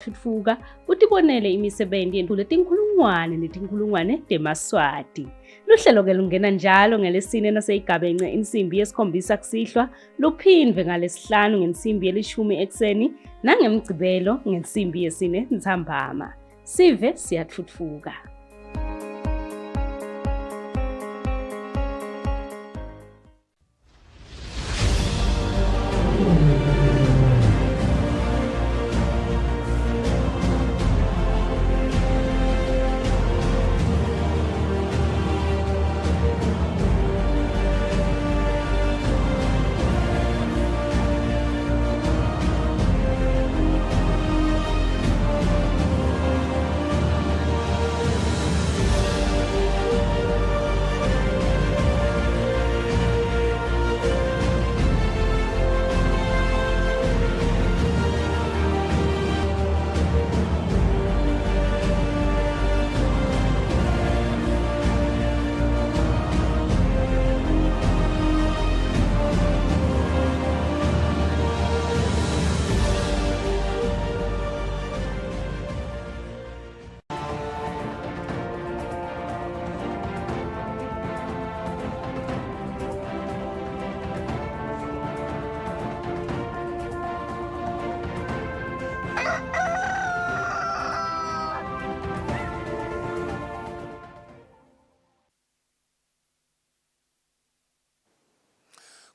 thutfuka utibonele imisebenti yetfule tinkhulungwane netinkhulungwane temaswati. Luhlelo-ke lungena njalo ngeLesine naseyigabence insimbi yesikhombisa kusihlwa, luphindve ngeLesihlanu ngensimbi ye10 ekuseni nangeMgcibelo ngensimbi ye4 ntsambama. Sive siyathutfuka.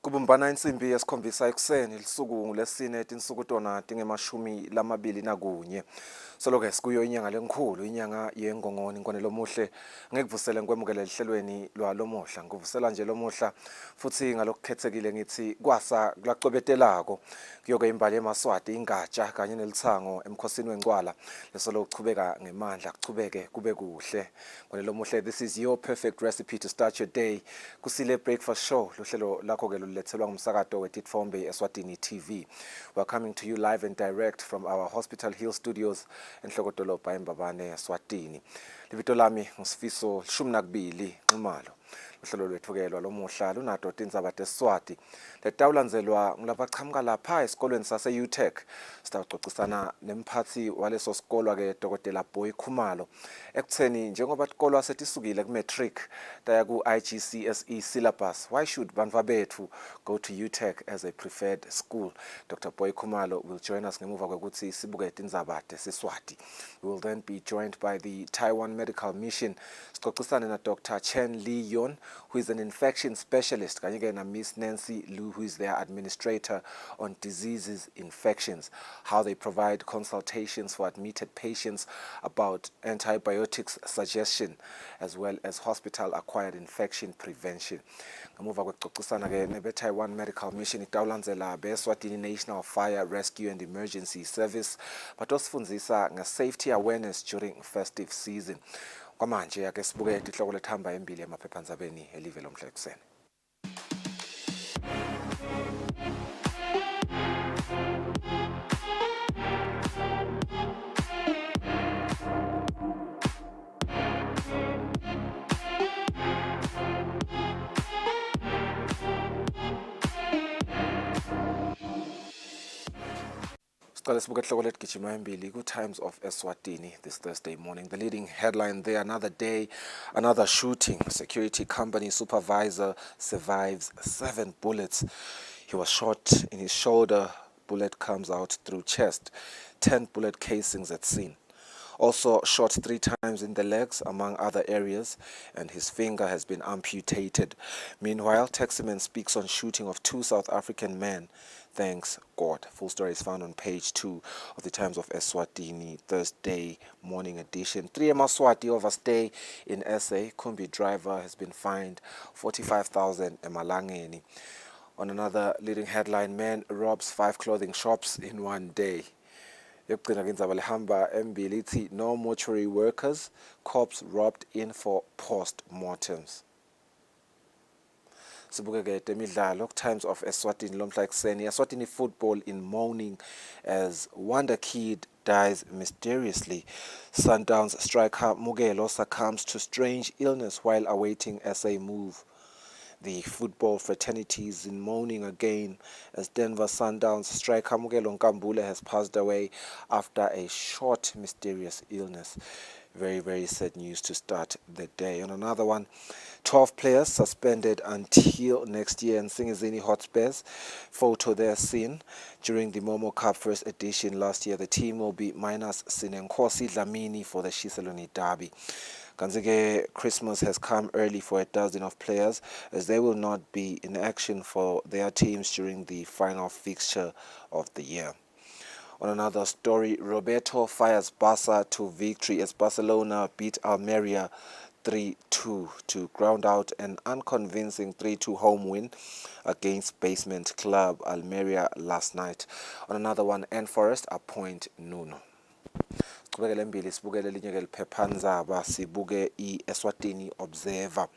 Kubumbana insimbi yesikhombisa ekuseni lisuku ngolesine insuku tona tingemashumi lamabili nakunye. Solo-ke sikuyo inyanga lenkhulu, inyanga yengongoni. Nkonelo muhle ngekuvusele nkwemukele lihlelweni lwalomuhla. Ngivusela nje lomuhla futhi ngalokukhetsekile ngithi kwasa kulacwebetelako kuyoke imbali yemaswati, ingatsha kanye nelithango emkhosini wencwala lesolo kuchubeka ngemandla, kuchubeke kube kuhle. Nkonelo muhle, this is your perfect recipe to start your day. Kusile breakfast show, luhlelo lakho-ke lulethelwa ngumsakato wetitfombe Eswatini TV. We're coming to you live and direct from our Hospital Hill studios in Hlokodolobha eMbabane, Eswatini. Libito lami nguSifiso Shumnakbili Nxumalo. Uhlelo lwethu-ke lwalomuhla lunato tindzaba tesiswati letawulandzelwa ngulabachamka lapha esikolweni sase-UTech. Sitawucocisana nemphathi waleso sikolo-ke Dr. Boy Khumalo ekutheni njengoba tikolwa setisukile ku-matric taya ku-IGCSE syllabus, why should bantfwana bethu go to UTech as a preferred school? Dr. Boy Khumalo will join us ngemuva kwekuthi sibuke tindzaba tesiswati. We will then be joined by the Taiwan Medical Mission. Sicocisane na Dr. Chen Li Yon, who is an infection specialist, kanye na Miss Nancy Lu, who is their administrator on diseases infections, how they provide consultations for admitted patients about antibiotics suggestion as well as hospital acquired infection prevention. Ngemuva kwekucocisana ke nebe Taiwan Medical Mission itawulandzela beSwatini National Fire Rescue and Emergency Service batosifundisa nge-safety awareness during festive season. Kwamanje ake sibuke tihloko lethamba embili emaphephandzabeni elive lomhla ekuseni. Good Times of Eswatini this Thursday morning. The leading headline there, another day, another shooting. Security company supervisor survives 7 bullets. He was shot in his shoulder. Bullet comes out through chest. 10 bullet casings at scene. Also shot 3 times in the legs, among other areas, and his finger has been amputated. Meanwhile, taximan speaks on shooting of 2 South African men. Thanks God. Full story is found on page 2 of the Times of Eswatini, Thursday morning edition. 3 Emaswati overstay in SA. Kumbi driver has been fined 45,000 emalangeni. On another leading headline, man robs 5 clothing shops in one day. No mortuary workers, corpse robbed in for post-mortems. Sibukeke temidlalo, Times of Eswatini lomhla ekuseni. Eswatini football in mourning as Wonder Kid dies mysteriously. Sundowns striker Mugelo succumbs to strange illness while awaiting SA move. The football fraternity is in mourning again as Denver Sundowns striker Mugelo Nkambule has passed away after a short, mysterious illness. Very, very sad news to start the day. On another one, 12 players suspended until next year in Singizini Hotspurs. Photo there seen during the Momo Cup first edition last year. The team will be minus Sinenkosi Dlamini for the Shiseloni Derby. Kanzike, Christmas has come early for a dozen of players as they will not be in action for their teams during the final fixture of the year. On another story, Roberto fires Barca to victory as Barcelona beat Almeria 3-2 to ground out an unconvincing 3-2 home win against basement club Almeria last night. On another one, and Forest appoint Nuno. Siqhubekele embili sibukele elinye ke liphephandzaba sibuke i-Eswatini Observer.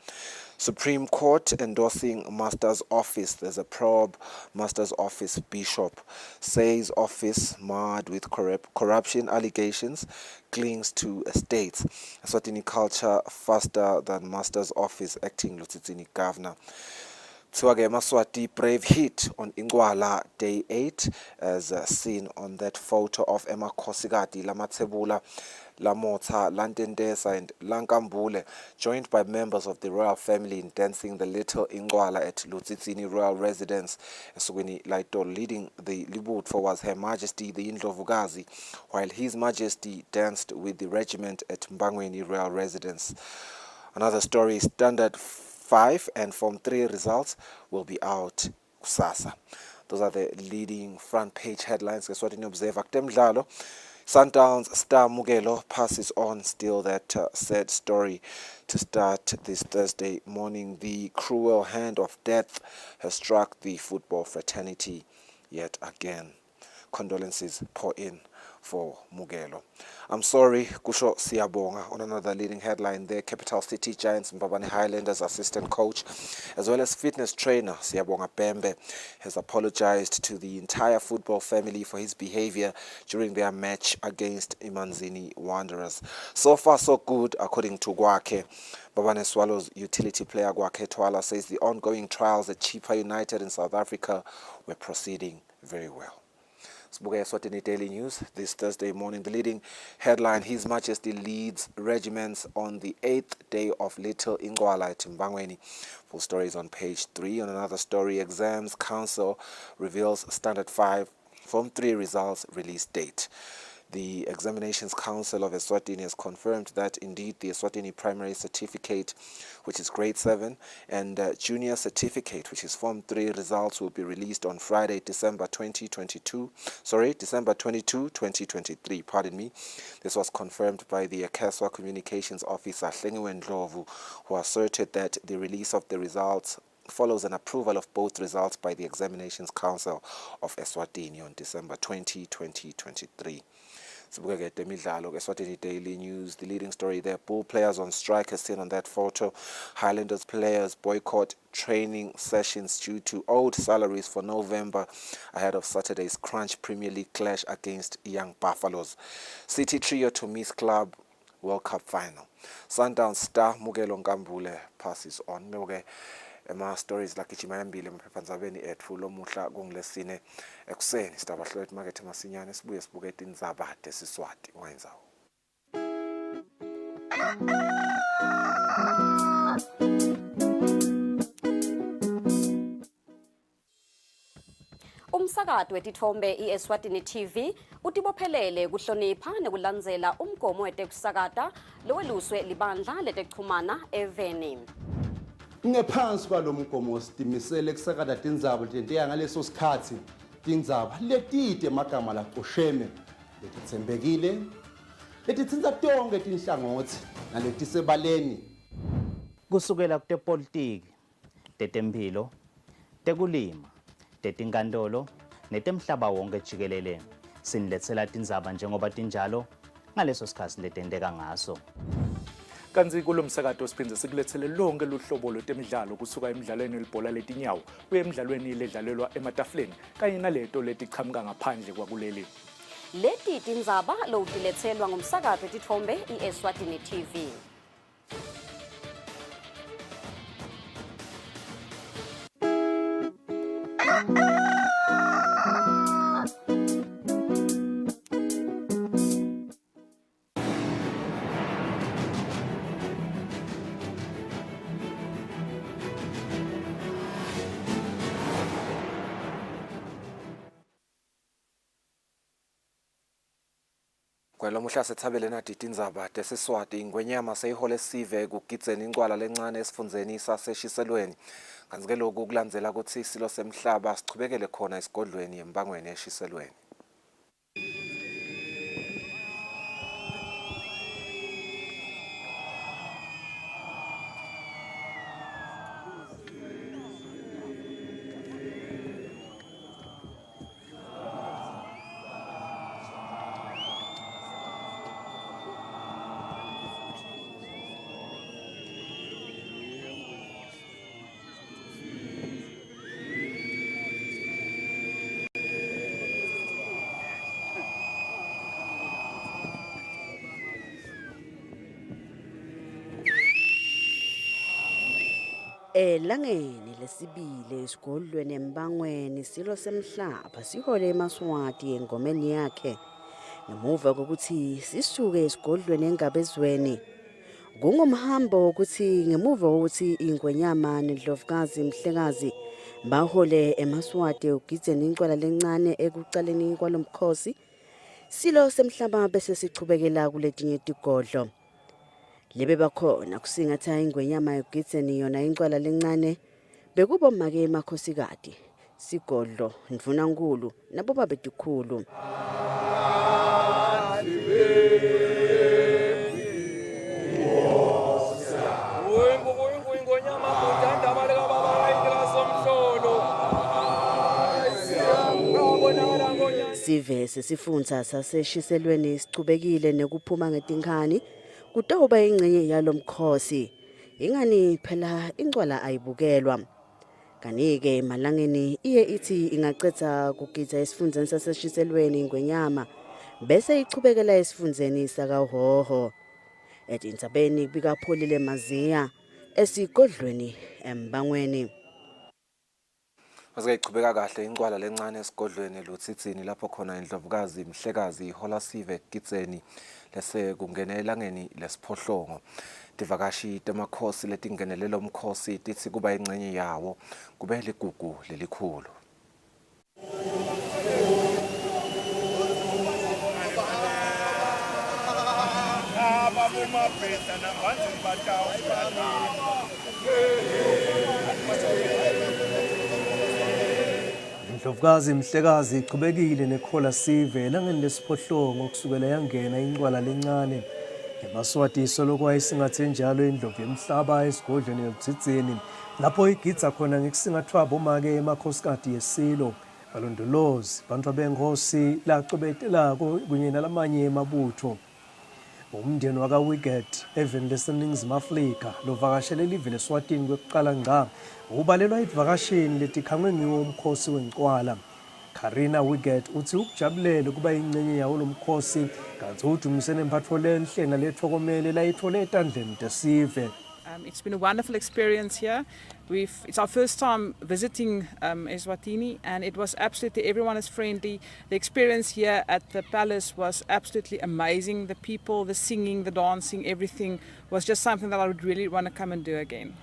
Supreme Court endorsing Master's Office. There's a probe. Master's Office Bishop says office marred with corruption allegations clings to estates. Eswatini culture faster than Master's Office acting Lutsitsini governor. Swage Maswati brave hit on Ingwala day 8 as seen on that photo of Emma Kosigati, Lamatsebula, Lamota, Lantendesa and Lankambule, joined by members of the royal family in dancing the little Ingwala at Lutsitsini royal residence. Eswini Laito leading the Libut for was Her Majesty the Indlovukazi, while His Majesty danced with the regiment at Mbangweni royal residence. Another story, Standard 5 and Form 3 results will be out kusasa. Those are the leading front page headlines. Eswatini Observer. Kutemdlalo, Sundowns star Mugelo passes on still that sad story to start this Thursday morning. The cruel hand of death has struck the football fraternity yet again. Condolences pour in for Mugelo. I'm sorry, Kusho Siyabonga. On another leading headline there, Capital City Giants Mbabane Highlanders assistant coach as well as fitness trainer Siyabonga Bembe has apologized to the entire football family for his behavior during their match against Imanzini Wanderers. So far so good according to Gwake. Mbabane Swallows utility player Gwake Twala says the ongoing trials at Chipa United in South Africa were proceeding very well. Sibuke Eswatini Daily News this Thursday morning. The leading headline, His Majesty leads regiments on the 8th day of Little Ingwala at Mbangweni. Full stories on page 3. On another story, Exams Council reveals Standard 5 Form 3 results release date. The Examinations Council of Eswatini has confirmed that indeed the Eswatini Primary Certificate, which is grade 7, and Junior Certificate, which is Form 3 results will be released on Friday, December 22, 2023, pardon me. This was confirmed by the Akaswa Communications Officer, Hlengiwe Ndlovu, who asserted that the release of the results follows an approval of both results by the Examinations Council of Eswatini on December 20, 2023. Sibukeke temidlalo Eswatini Daily News. The leading story there, Bull players on strike as seen on that photo. Highlanders players boycott training sessions due to owed salaries for November ahead of Saturday's Crunch Premier League clash against Young Buffaloes. City trio to miss club World Cup final. Sundowns star Mugelo Nkambule passes on. Stories lakijima embili emaphephandzabeni ethu lomuhla kungilesine ekuseni sitaba hlelo market masinyane sibuye sibuke indzaba tesiswati wayinzawo. Umsakazo wetithombe iEswatini TV utibophelele kuhlonipha nekulandzela umgomo wetekusakata loweluswe libandla letekuchumana eveni. Ngephansi kwalomgomo sitimisele kusakata tindzaba letiya ngaleso sikhatsi tindzaba letide magama lacosheme letitsembekile letitsintsa tonke tinhlangothi naletisebaleni kusukela kutepolitiki, tetemphilo, tekulima, tetinkantolo netemhlaba wonke jikelele siniletsela tindzaba njengoba tinjalo ngaleso sikhatsi letenteka ngaso. Kanzi kulomsakato siphindze sikulethele lonke luhlobo lwetemidlalo kusuka emidlalweni welibhola letinyawo kuye emidlalweni ledlalelwa ematafuleni kanye naleto letichamuka ngaphandle kwakuleli. Leti tindzaba loutiletselwa ngumsakazo wetithombe iEswatini TV. Kwelo muhla sethabele nadidi indzaba desiswati ingwenyama seyihole sive kugidzeni incwala lencane esifundzeni saseshiselweni. Kanti ke lokhu kulandzela ukuthi isilo semhlaba sichubekele khona esigodlweni embangweni eshiselweni. Elangeni lesibili esigodlweni embangweni silo semhlaba sihole eMaswati engomeni yakhe ngemuva kokuthi sisuke esigodlweni engabezweni kungumhambo ukuthi ngemuva ukuthi ingwenyama nedlovukazi mhlekazi bahole eMaswati ugidzeni incwala lencane ekucaleni kwalomkhosi silo semhlaba bese sichubekela kuletinye tigodlo lebe bakhona kusingatha ingwenyama yogidzeni yona incwala lencane bekubo make emakhosikazi sigodlo ndvunankulu nabo babetikhulu sive sesifundza saseshiselweni sichubekile nekuphuma ngetinkhani kutawuba ingcenye yalomkhosi ingani phela incwala ayibukelwa kanike malangeni iye ithi ingacetha kugidza esifundzeni saseshiselweni ingwenyama bese ichubekela esifundzeni sakahoho etindzabeni bikapholile maziya esigodlweni embangweni Mase ichubeka kahle incwala lencane esigodlweni lutsitsini lapho khona indlovukazi mhlekazi ihola sive kugidzeni lese kungena elangeni lesiphohlongo. Tivakashi temakhosi letingenele lo mkhosi tithi kuba ingcenye yawo kube ligugu lelikhulu. Indlovukazi mhlekazi ichubekile nekhola sive elangeni lesiphohlongo kusukela yangena incwala lencane eMaswati isoloko ayisingathe njalo indlovu yemhlaba esigodlweni elutsitsini lapho igidza khona ngekusingathwa bomake emakhosikazi yesilo balondolozi bantu abenkosi lacubetelako kunye nalamanye emabutho. Umndeni wakaWiget even leseningizimu Afrika lovakashele live leSwatini kwekuqala ngqa ubalelwa ivakashini letikhangwe ngiwo umkhosi wencwala. Karina Wiget uthi ukujabulele kuba ingcenye yawo lomkhosi kanti udumisene imphatho lenhle nalethokomele layithole etandleni tesive. It's been a wonderful experience here. It's our first time visiting Eswatini, and it was absolutely, everyone is friendly. The experience here at the palace was absolutely amazing. The people, the singing, the dancing, everything was just something that I would really want to come and do again.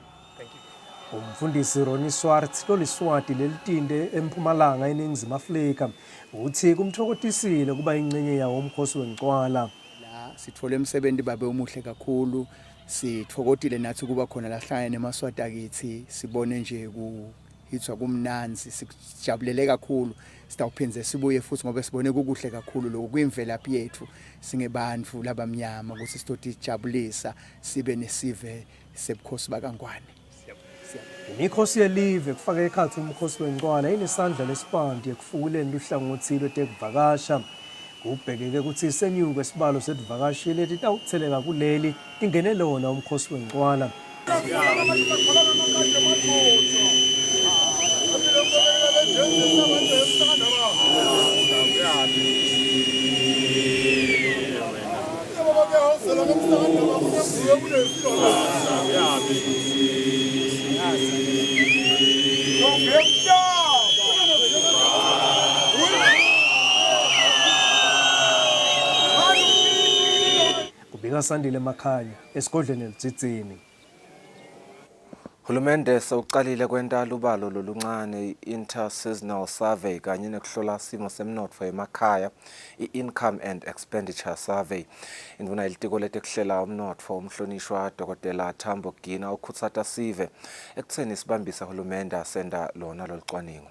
Umfundisi Ronnie Swartz loliswati lelitinde eMpumalanga eNingizimu Afrika uthi kumthokotisile kuba ingcenye yawo umkhosi wencwala. La sithole umsebenzi babe umuhle kakhulu. Sithokotile nathi kuba khona lahlangene eMaswati akithi sibone nje kuhithwa kumnanzi sijabulele kakhulu sitawuphinze sibuye futhi ngoba sibone kukuhle kakhulu lokho kwimvelaphi yethu singebandfu labamnyama ukuthi sithothi jabulisa sibe nesive sebukhosi bakangwane. Imikhosi yelive kufaka ekhathi umkhosi wencwala inesandla lesipandi ekufukuleni luhlangothi lwetekuvakasha. Kubhekeke ukuthi isenyuke isibalo sedivakashi leti tawutheleka kuleli ingene lona umkhosi wencwala. Kubika Sandile Makhanya esigodlweni elutsitsini. Hulumende sewuqalile kwenta lubalo loluncane inter-seasonal survey kanye nekuhlola simo semnotfo emakhaya i-income and expenditure survey. Indvuna yelitiko letekuhlela umnotfo umhlonishwa Dr. Tambo Gina ukhutsata sive ekutseni sibambisa hulumende asenda lona lolucwaningo.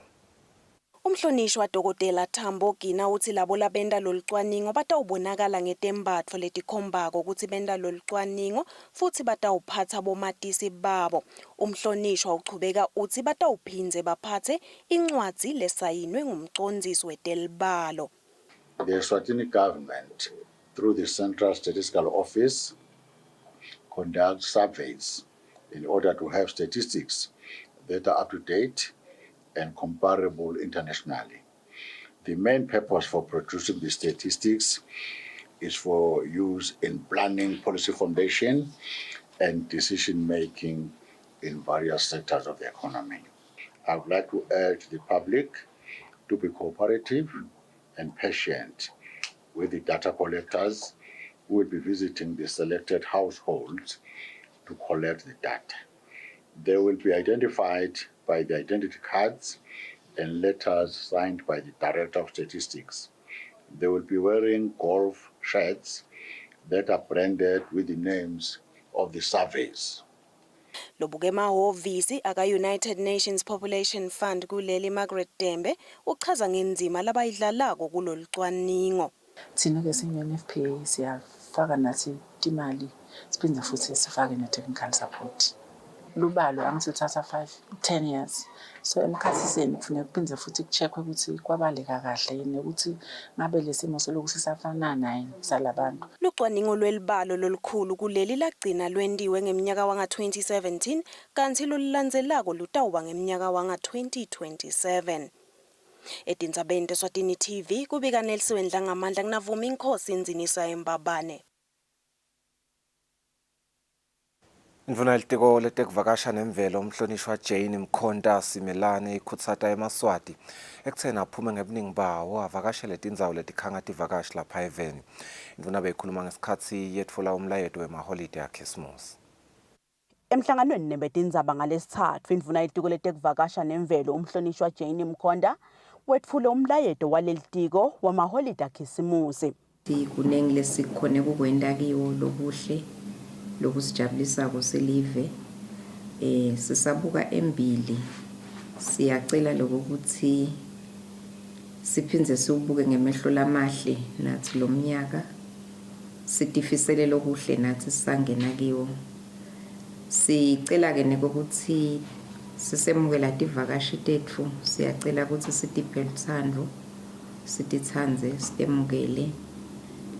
Umhlonishwa Dr. Tambo Gina uthi labo labenda lolucwaningo batawubonakala ngetembatfo letikhombako ukuthi benda lolucwaningo futhi batawuphatha bomatisi babo. Umhlonishwa uchubeka uthi batawuphindze baphathe incwadzi lesayinwe ngumcondzisi wetelibalo. The Eswatini government, through the Central Statistical Office, conducts surveys in order to have statistics that are up to date and comparable internationally. The main purpose for producing the statistics is for use in planning, policy formation, and decision-making in various sectors of the economy. I would like to urge the public to be cooperative and patient with the data collectors who will be visiting the selected households to collect the data. They will be identified by the identity cards and letters signed by the Director of Statistics. They will be wearing golf shirts that are branded with the names of the surveys. Lobuke mahhovisi aka United Nations Population Fund kuleli Margaret Dembe uchaza ngenzima labayidlalako kulolu cwaningo. Thina ke siyi-UNFPA siyafaka nathi imali siphinde futhi sifake ne-technical support. Lubalo angisithatha 5-10 years. So emkhathiseni kufuneka kuphinde futhi kucheckwe ukuthi kwabaleka kahle yini ukuthi ngabe lesimo soloku sisafanana yini salabantu. Lucwaningo lwelibalo lolukhulu kuleli lagcina lwendiwe ngeminyaka wanga 2017 kanti lolulandzelako lutawuba ngeminyaka wanga 2027. Etindzabeni Eswatini TV kubika Nelson Dlangamandla kunavuma inkosi inzinisa embabane. Indvuna yelitiko letekuvakasha nemvelo umhlonishwa Jane Mkhonta Simelane ikhutsata eMaswati ekutseni aphume ngebuningi bawo avakashele tindzawo letikhanga tivakashi lapha eveni. Indvuna beyikhuluma ngesikhatsi yetfula umlayeto wemaholide yakhisimusi. Emhlanganweni nebetindzaba ngalesithathu indvuna yelitiko letekuvakasha nemvelo umhlonishwa Jane Mkhonta wetfule umlayeto walelitiko wamaholide yakhisimusi. Kunengi lesikhone kukwenda kiwo lokuhle lokusijabulisa kuselive sisabuka embili siyacela lokuthi siphindze sibuke ngemehlo lamahle nathi lomnyaka sitifisele lokuhle nathi sisangena kiwo sicela ke nekokuthi sisemukela tivakashi tethu siyacela ukuthi sitiphe uthando sitithandze sitemukele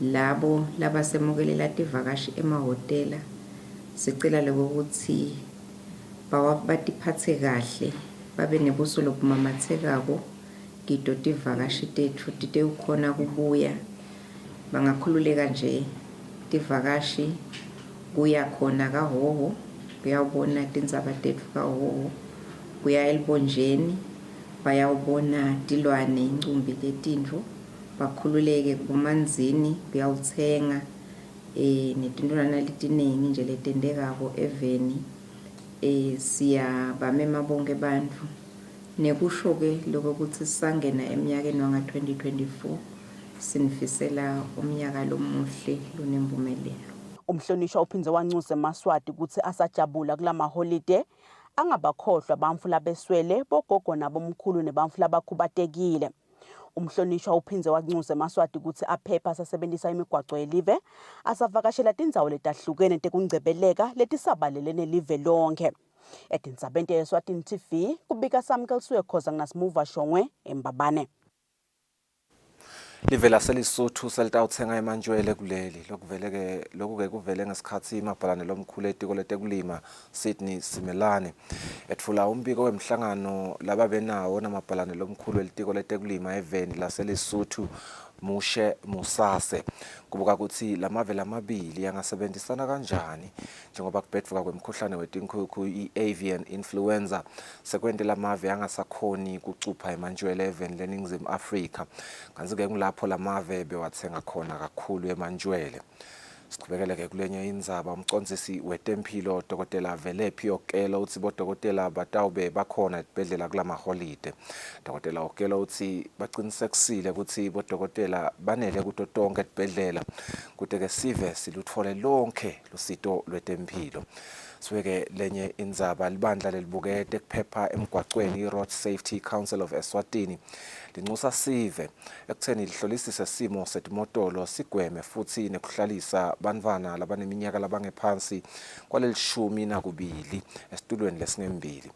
labo labasemukelela tivakashi emahotela sicela lokuthi batiphathe kahle babe nebuso lobumamathekako kito tivakashi tethu tite ukhona kubuya bangakhululeka nje tivakashi kuya khona kahoho kuyawubona tindzaba tethu kahoho kuya elibonjeni bayawubona tilwane incumbi letindlu bakhululeke kumanzini kuyawuthenga netintwana letiningi nje letendekako eveni siyabamema bonke bantfu nekusho ke lokuthi sisangena eminyakeni wanga 2024 sinifisela umnyaka lomuhle lunempumelelo. Umhlonishwa uphindze wanxusa eMaswati ukuthi asajabula kulamaholide angabakhohlwa bamfu labeswele bogogo nabomkhulu nebamfu labakhubatekile. Umhlonishwa uphindze wanxusa eMaswati ukuthi aphepha asasebenzisa imigwaco yelive asavakashela tindzawo letahlukene tekungcebeleka letisabalele nelive lonke. Etindzabeni Eswatini TV kubika Samkeliswe Khoza nginasimuva Shongwe embabane. Live laseLesotho selitawutsenga emantshwele kuleli lokuke kuvele ngesikhatsi imabhalane lomkhulu etiko letekulima Sydney Simelane etfula umbiko wemhlangano lababenawo namabhalane lomkhulu elitiko letekulima eveni laseLesotho Mushe Musase kubuka kutsi lamave lamabili yangasebenzisana kanjani njengoba kubhedvuka kwemkhuhlane wetinkhukhu i-avian influenza sekwente lamave yangasakhoni kucupha emantshwele eveni leNingizimu Afrika kanti ke kulapho lamave bewatsenga khona kakhulu emantshwele. Siqhubekele-ke kulenye indzaba umcondzisi wetempilo Dr. Velephi Okelo uthi bodokotela batawube bakhona esibhedlela kulamaholide. Dr. Okelo uthi baqinisekisile ukuthi bodokotela banele kuto tonke esibhedlela kuthi-ke sive siluthole lonke lusito lwetempilo. Siweke lenye indzaba libandla lelibukete kuphepha emgwacweni i-Road Safety Council of Eswatini linxusa sive ekutheni lihlolisise simo setimotolo sigweme futhi nekuhlalisa bantfwana labaneminyaka labangephansi kwalelishumi esitulweni lesingembili.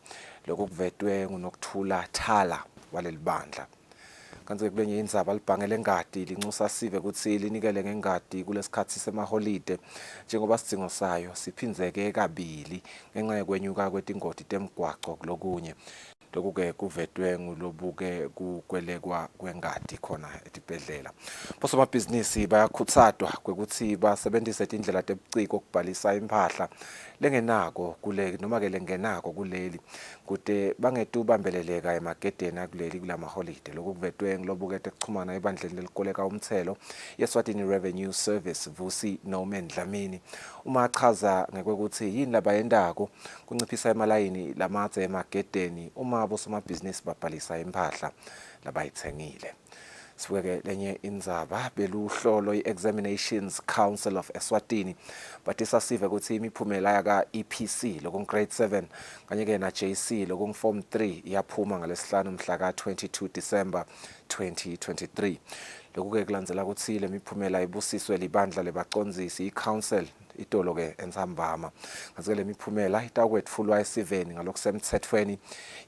Lokhu kuvetwe nguNokthula Thala waleli bandla. Kanti kulenye indzaba libhange lengadi linxusa sive ukuthi linikele ngengadi kulesikhathi semaholide njengoba sidingo sayo siphinzeke kabili ngenxa yokwenyuka kwetingoti temgwaqo kulokunye. Lokhu-ke kuvetwe ngulobuke kukwelekwa kwengadi khona etibhedlela. Bosomabhizinisi bayakhutsatwa kwekuthi basebentise tindlela tebuciko kubhalisa impahla lengenako kuleli noma-ke lengenako kuleli kude bangetubambeleleka emagedeni akuleli kulamaholide. Lokhu kuvetwe ngilobukete kuchumana ebandleni lelikoleka umthelo Eswatini Revenue Service Vusi Norman Dlamini uma achaza ngekwekuthi yini labayendako kunciphisa emalayini lamadze emagedeni uma bosomabhizinisi babhalisa impahla labayithengile. Siweke lenye indzaba beluhlolo i-Examinations Council of Eswatini batisa sive ukuthi imiphumela yaka EPC lokung grade 7 kanye-ke na JC lokung form 3 iyaphuma ngalesihlanu mhla ka 22 December 2023. Lokhu-ke kulandzela ukuthi le miphumela ibusiswe libandla lebacondzisi i-council itolo-ke entsambama. Kanti-ke le miphumela itakwetfulwa esiveni ngalokusemthethweni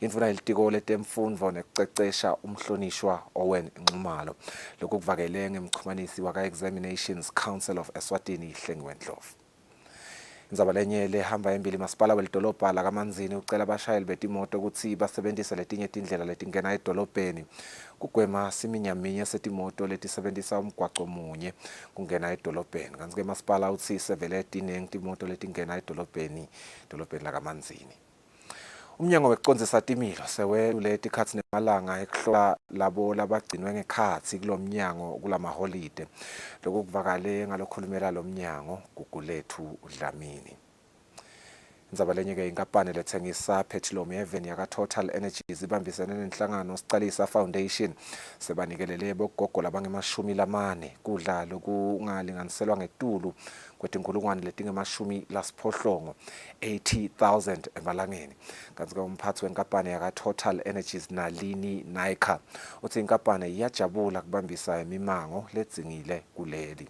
yindvuna yelitiko letemfundvo nekucecesha umhlonishwa Owen Nxumalo. Lokhu kuvakele ngemchumanisi waka-Examinations Council of Eswatini Hlengiwe Ndlovu. Indzaba lenye lehamba embili masipala welidolobha lakaManzini ucela abashayeli betimoto ukuthi basebenzise letinye tindlela letingena edolobheni kugwema siminyaminya setimoto letisebenzisa umgwaqo munye kungena edolobheni. Kanti-ke masipala uthi sevele tiningi timoto letingena edolobheni lakaManzini. Umnyango wecondzisa timilo sewelule tikhatsi nemalanga ekuhlola labo labagcinwe ngekhatsi kulomnyango kulamaholide. Lokhu kuvakale ngalokhulumela lomnyango Gugulethu Dlamini. Indzaba lenye-ke inkampani lethengisa petroleum yeveni yaka-Total Energies ibambisene nenhlangano Sicalisa Foundation sebanikelele bogogo labangemashumi kudla lokungalinganiselwa ngetulu kwetinkulungwane letingemashumi 80,000 emalangeni. Kanti-ke umphathi wenkampani yaka-Total Energies Nalini Naika uthi inkampani iyajabula kubambisa imimango ledzingile kuleli.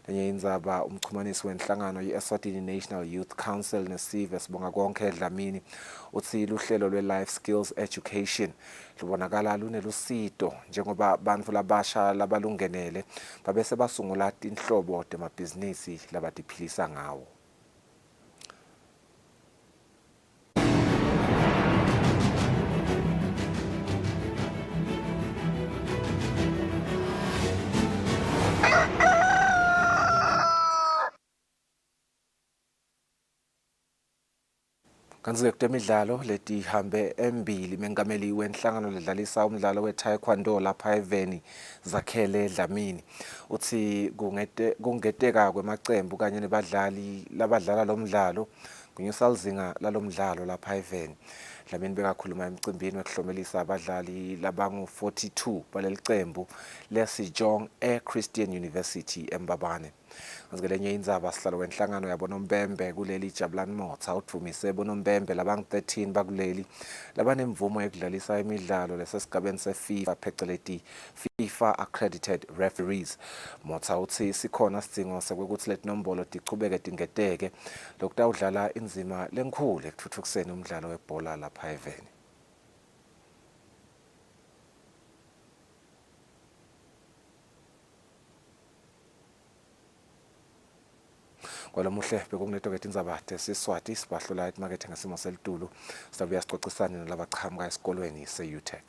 Lenye indzaba umchumanisi wenhlangano i-Eswatini National Youth Council nesive sibonga konke Dlamini uthi luhlelo lwe-Life Skills Education lubonakala lunelusito njengoba bantfu labasha labalungenele babese basungula tinhlobo temabhizinisi labatiphilisa ngawo. Kanti-ke kutemidlalo letihambe embili mengameli wenhlangano ledlalisa umdlalo we-taekwondo lapha eveni Zakhele Dlamini uthi kungeteka kwemacembu kanye nebadlali labadlala lo mdlalo kunyusa lizinga lalomdlalo lapha eveni. Dlamini bekakhuluma emcimbini wekuhlomelisa abadlali labangu-42 balelicembu leSejong Christian University eMbabane. Ngelenye indzaba sihlalo wenhlangano yabonombembe kuleli Jabulani Motha utvumise bonombembe labangu-13 bakuleli labanemvumo yekudlalisa imidlalo lesesigabeni seFIFA pheceleti FIFA Accredited Referees. Motha uthi sikhona sidzingo sekwekuthi letinombolo tichubeke tingeteke lokutawudlala indzima lenkhulu ekutfutfukiseni umdlalo webhola lapha eveni. Kwalomuhle bekunetoketa indzaba tesiswati sibahlola emakethe ngesimo selitulu sizabuya sicocisane nalabachamuka esikolweni se-UTech.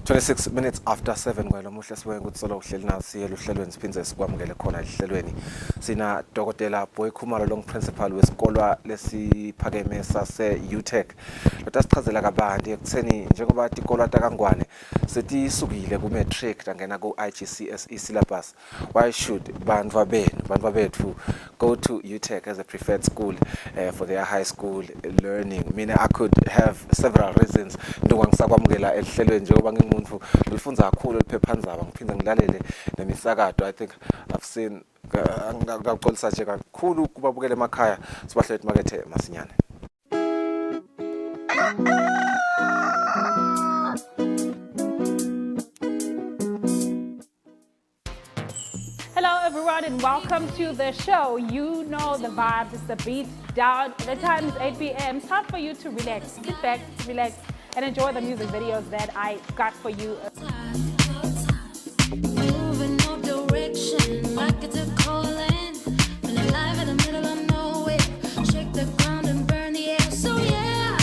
26 minutes after 7 kwelo muhle sibuye ukuthi solo uhleli nasi eluhlelweni siphindze sikwamukele khona ehlelweni sina Dr. Boy Khumalo long principal wesikolo lesiphakeme sase UTech lo tasichazela kabandi ekutheni njengoba isikolo takangwane setisukile ku matric tangena ku IGCSE syllabus. Why should bantwa bethu go to UTech as a preferred school for their high school learning? Mina I could have several reasons ngisakwamukela ehlelweni njengoba ngingumuntu lifunza kakhulu liphephandzaba ngiphinde ngilalele nemisakato. I think I've seen ngaqolisa nje kakhulu kubabukela emakhaya sibahlethi makethe masinyane. Hello everyone and welcome to the show. You know the vibes, it's the beat down. The time is 8 p.m. It's time for you to relax, sit back, relax, and enjoy the music videos that I got for you. Moving no direction, like it's a calling. When alive in the middle of nowhere, shake the ground and burn the air. So yeah,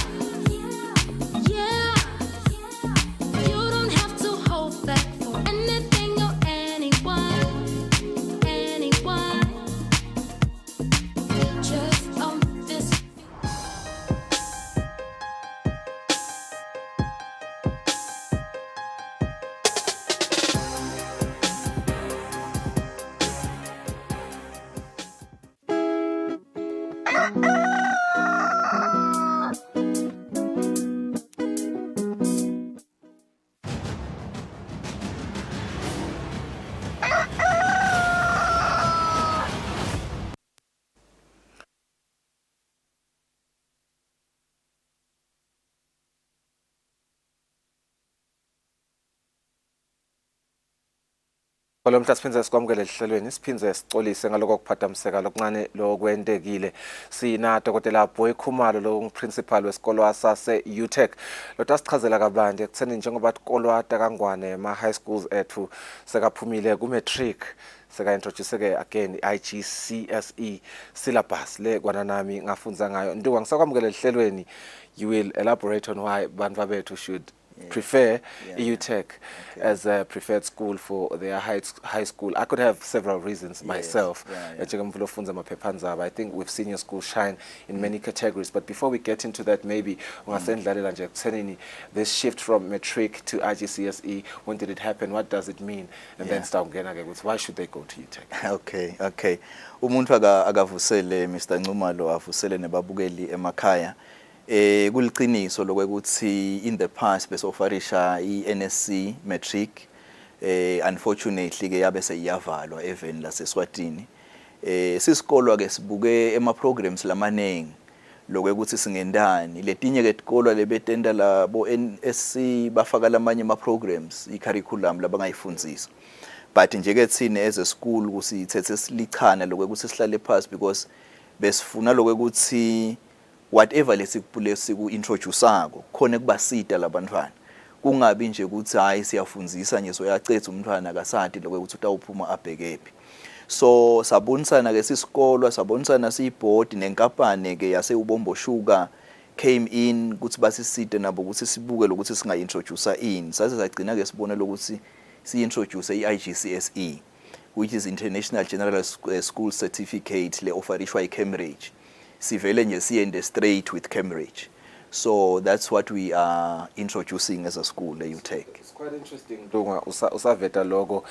you don't have to hold back for anything or anyone. Just on this. Lo mhla siphindze sikwamukele ehlelweni siphindze sicolise ngaloko kuphathamiseka lokuncane lokwentekile sina Dr. Boy Khumalo lo principal wesikolo sase UTech lo tasichazela kabandi ekutheni njengoba isikolo takangwane ma high schools ethu sekaphumile ku matric seka introduce ke again IGCSE syllabus le kwana nami ngafunza ngayo nduka ngisakwamukele ehlelweni. You will elaborate on why bantwa bethu should prefer UTech as a preferred school for their high school. I could have several reasons myself. I think we've seen your school shine in many categories. But before we get into that, maybe this shift from matric to IGCSE, when did it happen? What does it mean? And then start again. Why should they go to UTech? Okay. Umuntu akavusele Mr. Ncumalo avusele nebabukeli emakhaya. Kuliqiniso lokuthi in the past besofarisha iNSC matric unfortunately ke yabe seyavalwa even la Eswatini. Sisikolo ke sibuke ema programs lamanengi lokuthi singendani letinye ke tikolo lebetenda labo NSC bafaka lamanye ama programs i-curriculum labangayifundzisa. But nje ke thine as a school kusithethe silichana lokuthi sihlale phansi because besifuna lokuthi whatever lesiku introduceako khona kubasita labantwana kungabi nje ukuthi hayi siyafundzisa nje soyacetha umntwana akasati lokuthi utawuphuma abhekephi. So sabonisana ke sisikolo sabonisana siboard nenkampani ke yase ubombo sugar came in ukuthi basisite nabo ukuthi sibuke lokuthi singa introduce in sase sagcina ke sibone lokuthi si introduce iIGCSE which is International General School Certificate le offerishwa eCambridge. Sivele nje siende straight with Cambridge. So that's what we are introducing as a school that you take. It's quite interesting. Usaveta logo.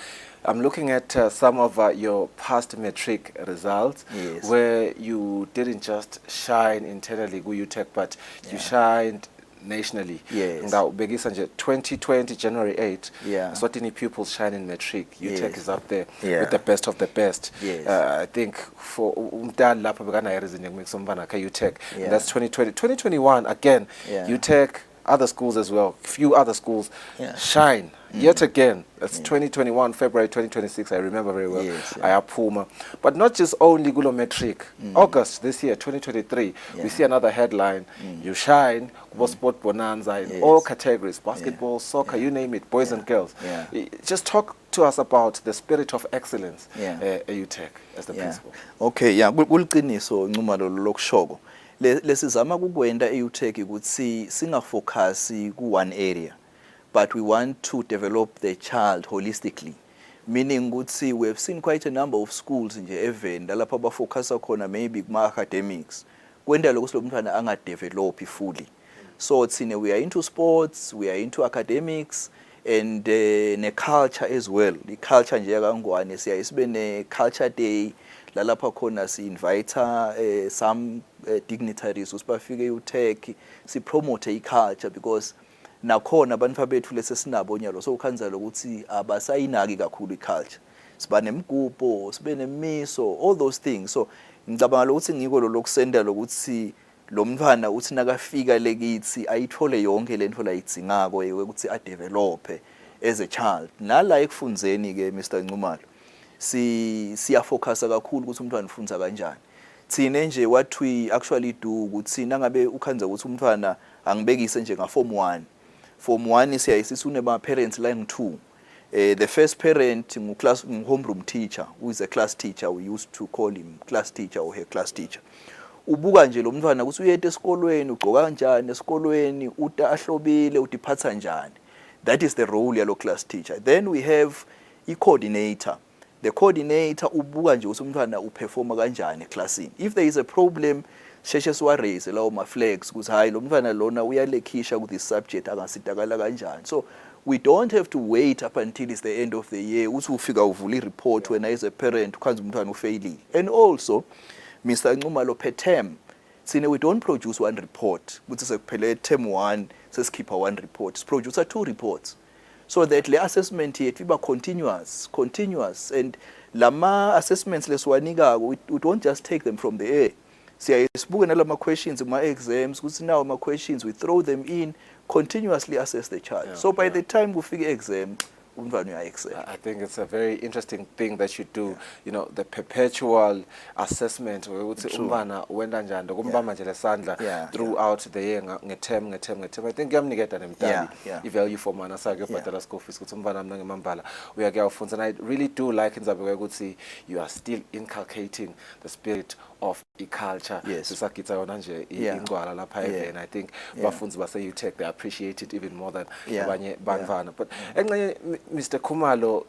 I'm looking at some of your past matric results where you didn't just shine internally with UTech, but you shined nationally. Yes. Now, begisa nje 2020 January 8. Eswatini pupils shine in matric. UTech is up there with the best of the best. I think for umdala lapha bekana reason yokumake sombana ka UTech. And that's 2020. 2021 again. UTech, other schools as well. Few other schools shine. Yet again, it's 2021, February 2026, I remember very well. Ayapuma. But not just only Gulo Metric. August this year, 2023, we see another headline. You shine, sport bonanza in all categories, basketball, soccer, you name it, boys and girls. Just talk to us about the spirit of excellence at UTech as the principal. Okay, kuliqiniso Ncumalo lokushoko. Lesizama kukwenda eUTech ukuthi singafocus ku one area. but we want to develop the child holistically. Meaning ukuthi we have seen quite a number of schools nje even lapha abafocusa khona maybe kuma academics kwendela ukuthi lo mntwana angadevelop fully. So thina we are into sports, we are into academics and ne culture as well. The culture nje yakangwane siya sibe ne culture day lalapha khona si invite some dignitaries usibafike uTech si promote I culture because nakhona abantu bethu lesesinabo nyalo so ukhanzela ukuthi abasayinaki kakhulu iculture siba nemigubo sibe nemiso all those things so ngicabanga ukuthi ngiko lo lokusendela ukuthi lo mntwana uthi nakafika lekithi ayithole yonke lento la itsingako ukuthi a develop as a child nala ekufunzeni ke Mr Ncumalo siya focus kakhulu ukuthi umntwana ufunda kanjani thina nje what we actually do ukuthi nangabe ukhanza ukuthi umntwana angibekise nje nga form 1 Form 1 siyayisithi unema parents line 2. The first parent homeroom teacher who is a class teacher, we used to call him class teacher or her class teacher. Ubuka nje lo mntwana ukuthi uyete esikolweni ugcoka kanjani esikolweni uta ahlobile utiphatha njani. That is the role yalo class teacher. Then we have a coordinator. The coordinator ubuka nje ukuthi umntwana uperforma kanjani eclassini. If there is a problem sheshe siwaraise lawo ma flags ukuthi hayi lo mntwana lona uyalekhisha ku this subject angasitakala kanjani. So we don't have to wait up until it's the end of the year uthi ufika uvula report when as a parent ukhanza umntwana ufailile. And also Mr Ncumalo per term sine we don't produce one report ukuthi sekuphele term 1 sesikhipha one report, produce 2 reports so that le assessment yethu iba continuous and lama assessments lesiwanika we don't just take them from the air. Siyasibuke nalama questions ma exams ukuthi now ma questions we throw them in, continuously assess the child. So by the time we figure exam I think it's a very interesting thing that you do, you know, the perpetual assessment where ukuthi umntwana wenda njani kumbamba nje lesandla throughout the year ngeterm. I think ngiyamniketa nemntali i-value for mana sakhe yobhadala school fees ukuthi umntwana mina ngemambala uyakuyafunza. And I really do like inzabe ukuthi you are still inculcating the spirit of culture. Sisagitsa yona nje ingcwala lapha even I think bafunzi base UTech they appreciate it even more than abanye bantwana. But Mr. Khumalo,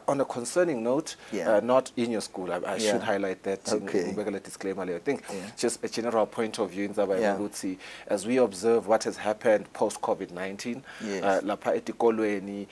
on a concerning note, not in your school, I should highlight that in disclaimer. I think just a general point of view in Zabayaguti, as we observe what has happened post-COVID-19, lapha etikolweni,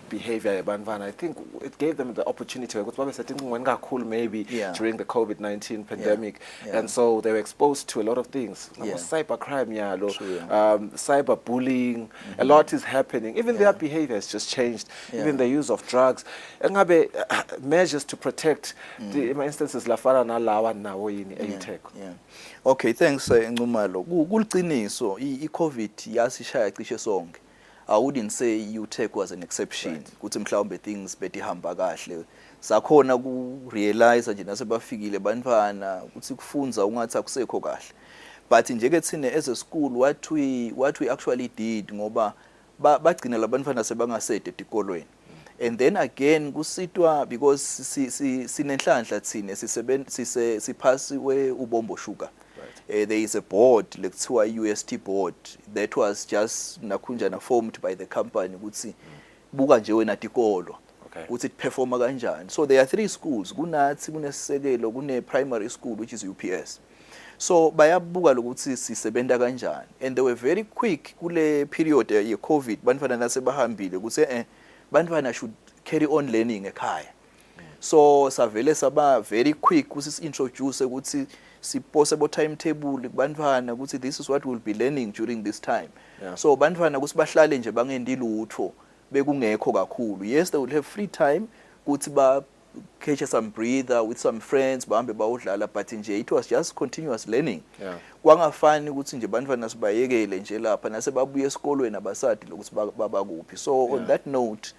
behavior banvana, I think it gave them the opportunity maybe during the COVID-19 pandemic, and so they were exposed to a lot of things. Cyber crime, cyber bullying, a lot is happening. Even their behavior has just changed. Even the use of drugs. Ngabe measures to protect the instances lafana nalawa nawo yini eUTech. Okay, thanks Ncumalo. Kuliqiniso i-COVID yasishaya cishe sonke. I wouldn't say UTech was an exception. Kuthi mhlawumbe things betihamba kahle. Sakhona ku realize nje nasebafikile bantwana ukuthi kufunza ungathi akusekho kahle. But njeke thina as a school what we actually did ngoba bagcina labantwana sebangasede etikolweni. And then again kusitwa because sinenhlanhla thina siphasiwe ubombo sugar. There is a board lekuthiwa UST board that was just nakhunjana formed by the company ukuthi buka nje wena tikolo ukuthi performa kanjani. So there are 3 schools kunathi kunesisekelo kune primary school which is UPS. So bayabuka lokuthi sisebenta kanjani and they were very quick kule period ye COVID bantwana nasebahambile ukuthi bantwana should carry on learning ekhaya. So savele saba very quick ukuthi introduce ukuthi si possible timetable bantwana ukuthi this is what we'll be learning during this time. So bantwana ukuthi bahlale nje bangendi lutho bekungekho kakhulu. Yes, they will have free time ukuthi ba catch some breather with some friends bahambe bawudlala but nje it was just continuous learning. Kwangafani ukuthi nje bantwana sibayekele nje lapha nasebabuye esikolweni abasadi lokuthi babakuphi. So on that note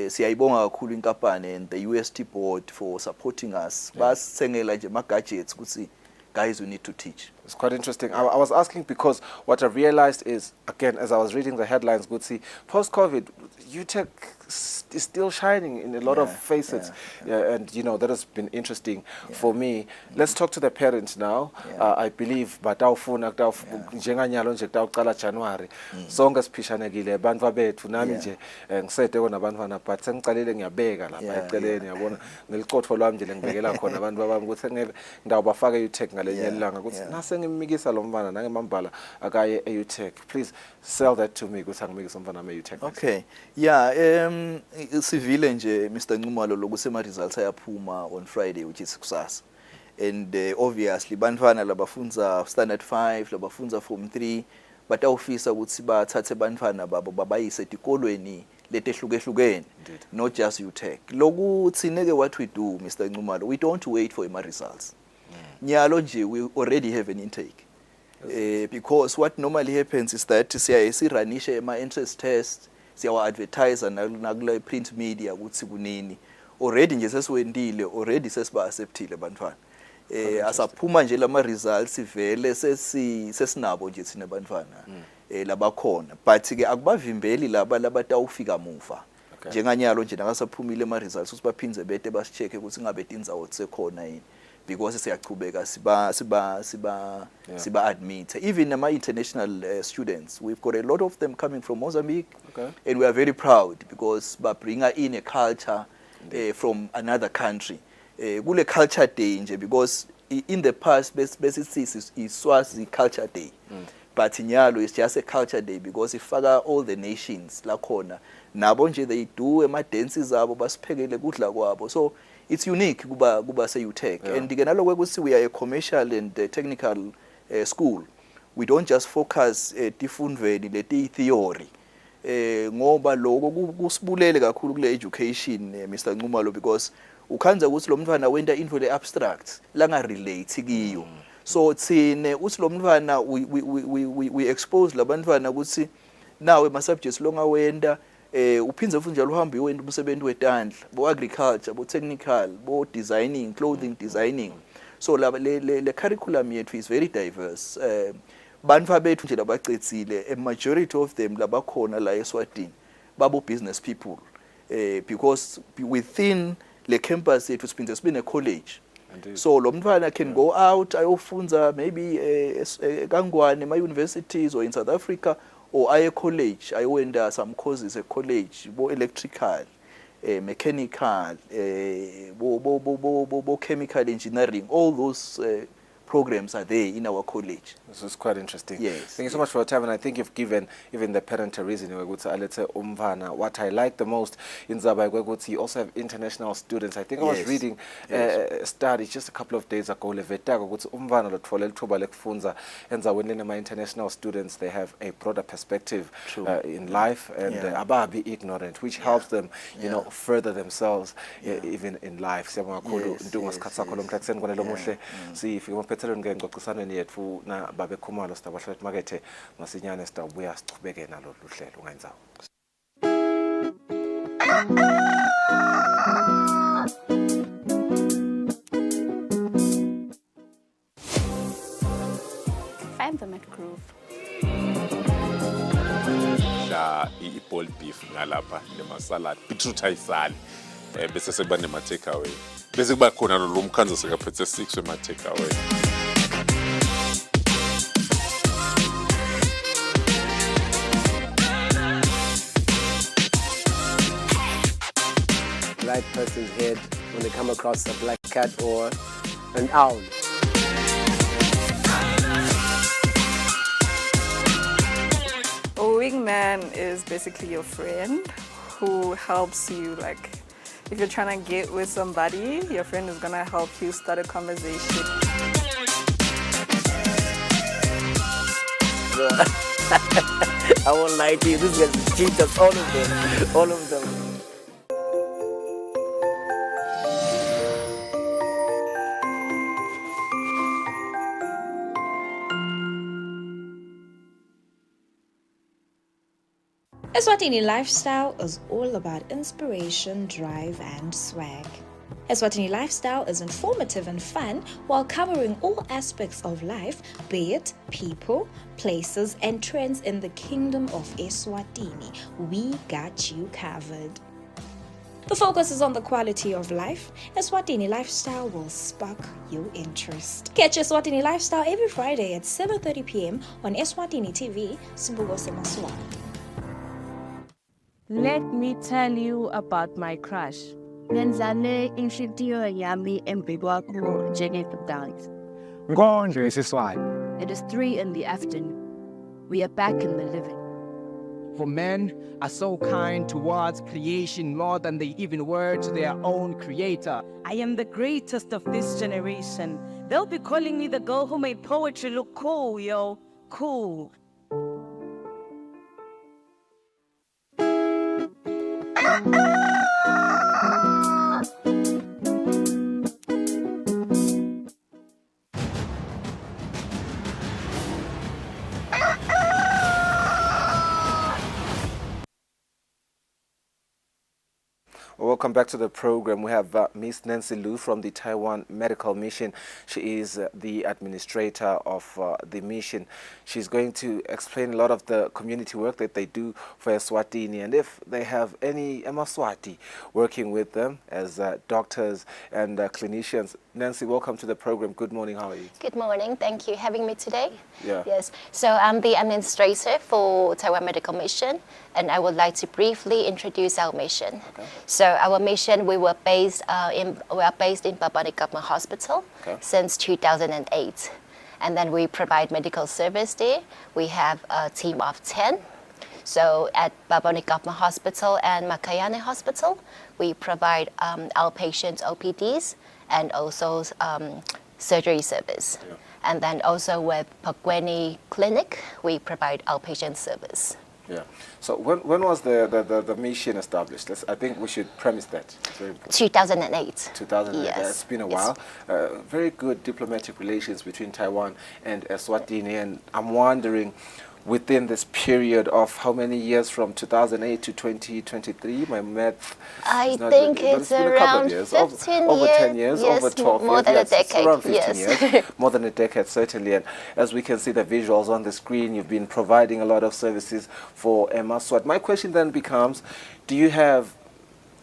siyayibonga kakhulu inkampani and the UST board for supporting us. Basengela nje ma gadgets ukuthi guys we need to teach. It's quite interesting. I was asking because what I realized is, again, as I was reading the headlines, good see, post-COVID, UTech is still shining in a lot of facets. And, you know, that has been interesting for me. Let's talk to the parents now. I believe, batawufuna njenganyalo nje kutawuqala January. Sonke siphishanekile abantu abethu nami nje ngisede kona abantwana but sengicalile ngiyabeka lapha eceleni yabona ngelicotho lwami nje lengibekela khona abantu babami ukuthi ngeke ndawubafaka UTech ngalenye ilanga ukuthi nase lo mfana nangemambala akaye eUTech. Please sell that to me ukuthi angimikisa umfana eUTech. Okay. Sivile nje Mr. Nxumalo lokusema results ayaphuma on Friday which is kusasa. And obviously bantwana labafunza standard 5 labafunza form 3 batawufisa ukuthi bathathe bantwana babo babayise etikolweni letehlukehlukene, not just UTech. Lokuthi neke what we do Mr. Nxumalo, we don't wait for my results. Nyalo nje we already have an intake. Because what normally happens is that siranisha ema entrance test, siyawa advertiser nakula print media ukuthi kunini. Already nje sesiwendile, already sesiba acceptile bantwana. Asaphuma nje lama results vele sesinabo nje thina bantwana labakhona, but ke akubavimbeli laba labatawufika muva njenganyalo nje nakasaphumile ama results ukuthi baphindze bete basicheke ukuthi ngabe tinzawo sekhona yini, because siyachubeka siba admit even ama international students. We've got a lot of them coming from Mozambique, and we are very proud because ba bring in a culture from another country. Kule culture day nje, because in the past basic is Swazi culture day, but nyalo is just a culture day because ifaka all the nations la khona nabo nje they do ema dances abo basiphekele kudla kwabo, so it's unique kuba se UTech. And nalo kwekuthi we are a commercial and technical school. We don't just focus tifundweni leti theory, ngoba lokho kusibulele kakhulu kule education Mr. Nxumalo, because ukhanza ukuthi lo mntwana wenta into le abstract la nga relate kiyo. So thine uthi lo mntwana we expose labantwana ukuthi nawe ma subjects longa wenda uphinze futhi njalo uhambe uyenda umsebenzi wetandla, bo agriculture, bo technical, bo designing, clothing designing. So le curriculum yethu is very diverse. Bantu bethu nje labacetsile, a majority of them labakhona la eSwatini babo business people, because within the campus yethu siphinze sibe ne college. So lo mntwana can go out ayofunza maybe kangwane ema universities or in South Africa, or aye college ayowenda some courses at college, bo electrical, mechanical, bo chemical engineering. All those programs are there in our college. This is quite interesting. Yes. Thank you so much for your time, and I think you've given even the parent a reason. What I like the most in Zaba, you also have international students. I think I was reading a study just a couple of days ago. My international students, they have a broader perspective in life, and be ignorant, which helps them, you know, further themselves even in life. See if you want na babe khumalo stabahla makethe masinyane sitabuya sichubeke nalo luhlelo ungenzawo. Find them at Groove. La i-ball beef ngalapha nema-salad, beetroot ayisali, bese sekuba nema-takeaway, bese kuba khona lo mkhanza sekaphethe 6 wema-takeaway. Black person's head when they come across a black cat or an owl. A wingman is basically your friend who helps you, like if you're trying to get with somebody, your friend is gonna help you start a conversation. I won't lie to you, this guy's cheaters, all of them. Eswatini lifestyle is all about inspiration, drive, and swag. Eswatini Lifestyle is informative and fun while covering all aspects of life, be it people, places, and trends in the kingdom of Eswatini. We got you covered. The focus is on the quality of life. Eswatini Lifestyle will spark your interest. Catch Eswatini Lifestyle every Friday at 7:30 p.m. on Eswatini TV, Sibugo Semaswati. Let me tell you about my crush. Ngenzane inhlitiyo yami embi kwakho njengekudala. Nkondlo yesiswati. It is 3 in the afternoon. We are back in the living. For men are so kind towards creation more than they even were to their own creator. I am the greatest of this generation. They'll be calling me the girl who made poetry look cool, yo. Cool. Welcome back to the program. We have Miss Nancy Liu from the Taiwan Medical Mission. She is the administrator of the mission. She's going to explain a lot of the community work that they do for Eswatini, and if they have any Emaswati working with them as doctors and clinicians. Nancy, welcome to the program. Good morning. How are you? Good morning. Thank you for having me today. Yeah. Yes. So I'm the administrator for Taiwan Medical Mission, and I would like to briefly introduce our mission. Okay. So our mission, we are based in Babani Government Hospital since 2008, and then we provide medical service there. We have a team of 10. So at Babani Government Hospital and Makayane Hospital, we provide outpatient OPDs and also surgery service. Yeah. And then also with Pagweni Clinic, we provide outpatient service. Yeah. So when was the mission established? I think we should premise that. It's very important. 2008. 2008. Yes. It's been a while. Very good diplomatic relations between Taiwan and Eswatini, and I'm wondering, within this period of how many years from 2008 to 2023, my math I think it's around 15 over years. 10 years, yes, over 12 more years. than Yes, a it's decade. around 15 yes. years, more than a decade, certainly. And as we can see the visuals on the screen, you've been providing a lot of services for Emaswat. My question then becomes, do you have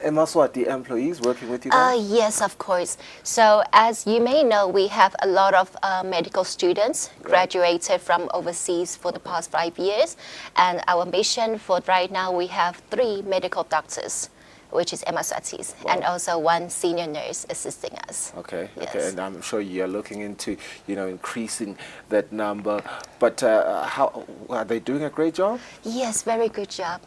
Emaswati employees working with you guys? Yes, of course. So as you may know, we have a lot of medical students graduated from overseas for the past 5 years. And our mission for right now, we have 3 medical doctors, which is Emaswatis, and also 1 senior nurse assisting us. Okay, Yes. okay, and I'm sure you're looking into, increasing that number. But how are they doing a great job? Yes, very good job.